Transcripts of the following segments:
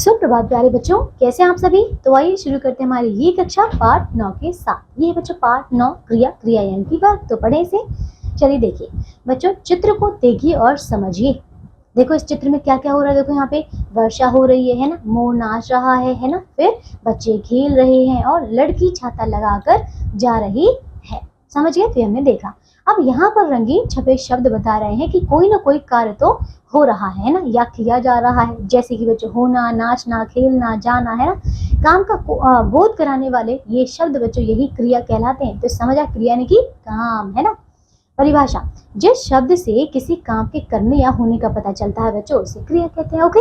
सुप्रभात प्यारे बच्चों, कैसे हैं आप सभी। तो आइए शुरू करते हैं हमारी ये कक्षा पाठ 9 के साथ। ये बच्चों पाठ 9 क्रिया क्रिया यानी कि वर्ब। तो पढ़े इसे। चलिए देखिए बच्चों, चित्र को देखिए और समझिए। देखो इस चित्र में क्या क्या हो रहा है। देखो यहाँ पे वर्षा हो रही है ना, मोर नाच रहा है ना, फिर बच्चे खेल रहे हैं और लड़की छाता लगाकर जा रही है। समझ गए। तो हमने देखा। अब यहाँ पर रंगीन छपे शब्द बता रहे हैं कि कोई ना कोई कार्य तो हो रहा है ना, या किया जा रहा है। जैसे कि बच्चों होना, नाचना, खेलना, जाना है ना। काम का बोध कराने वाले ये शब्द बच्चों यही क्रिया कहलाते हैं। तो समझा, क्रिया यानी कि काम है ना। परिभाषा, जिस शब्द से किसी काम के करने या होने का पता चलता है बच्चों, उसे क्रिया कहते हैं। ओके,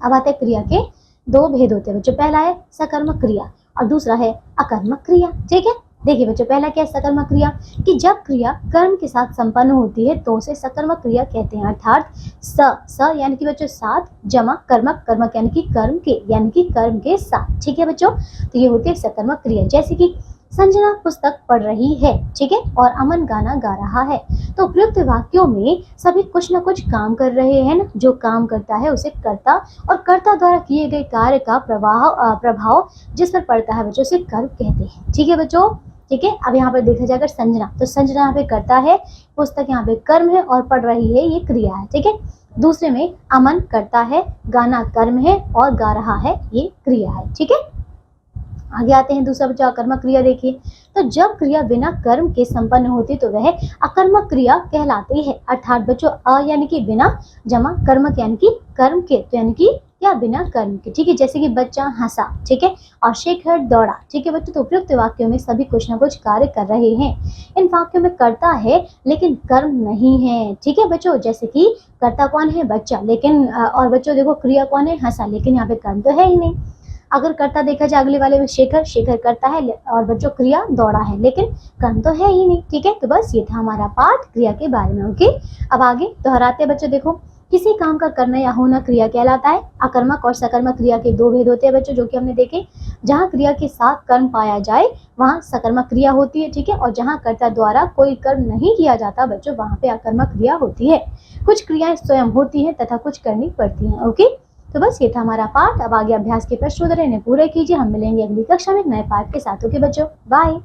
अब आते हैं क्रिया के दो भेद होते हैं बच्चों। पहला है सकर्मक क्रिया और दूसरा है अकर्मक क्रिया। ठीक है, देखिए बच्चों, पहला क्या है सकर्मक क्रिया, कि जब क्रिया कर्म के साथ संपन्न होती है तो उसे सकर्मक क्रिया कहते हैं। अर्थात स यानी कि बच्चों साथ जमा कर्मक, कर्मक यानी कि कर्म के, यानी कि कर्म के साथ। ठीक है बच्चों, तो ये होती है सकर्मक क्रिया। जैसे कि संजना पुस्तक पढ़ रही है, ठीक है, और अमन गाना गा रहा है। तो उपयुक्त वाक्यों में सभी कुछ न कुछ काम कर रहे हैं ना। जो काम करता है उसे कर्ता, और कर्ता द्वारा किए गए कार्य का प्रभाव जिस पर पड़ता है बच्चों, उसे कर्म कहते हैं। ठीक है बच्चों। ठीक है, अब यहाँ पर देखा जाएगा संजना, तो संजना यहाँ पे करता है, पुस्तक यहाँ पे कर्म है, और पढ़ रही है ये क्रिया है। ठीक है, दूसरे में अमन करता है, गाना कर्म है, और गा रहा है ये क्रिया है। ठीक है, आगे आते हैं दूसरा बच्चा अकर्मक क्रिया। देखिए, तो जब क्रिया बिना कर्म के संपन्न होती तो वह अकर्मक क्रिया कहलाती है। अर्थात बच्चों अ यानी कि बिना, जमा कर्मक यानी कि कर्म के, तो यानी कि या बिना कर्म के। ठीक है, जैसे कि बच्चा हंसा, ठीक है, और शेखर दौड़ा। ठीक है बच्चों, तो उपयुक्त वाक्यों में सभी कुछ न कुछ कार्य कर रहे हैं। इन वाक्यों में कर्ता है लेकिन कर्म नहीं है। ठीक है बच्चों, जैसे कि कर्ता कौन है, बच्चा, लेकिन और बच्चों देखो क्रिया कौन है, हंसा, लेकिन यहाँ पे कर्म तो है ही नहीं। अगर कर्ता देखा जाए अगले वाले में शेखर, शेखर करता है, और बच्चों क्रिया दौड़ा है, लेकिन कर्म तो है ही नहीं। ठीक है, तो बस ये था हमारा पाठ क्रिया के बारे में। ओके, अब आगे दोहराते बच्चों। देखो, किसी काम का करना या होना क्रिया कहलाता है। अकर्मक और सकर्मक क्रिया के दो भेद होते हैं बच्चों, जो कि हमने देखे। जहाँ क्रिया के साथ कर्म पाया जाए वहाँ सकर्मक क्रिया होती है। ठीक है, और जहाँ कर्ता द्वारा कोई कर्म नहीं किया जाता बच्चों, वहाँ पे अकर्मक क्रिया होती है। कुछ क्रियाएं स्वयं होती हैं तथा कुछ करनी पड़ती हैं। ओके, तो बस ये था हमारा पाठ। अब आगे अभ्यास के प्रश्न उत्तर इन्हें पूरे कीजिए। हम मिलेंगे अगली कक्षा में एक नए पाठ के साथ। ओके बच्चों, बाय।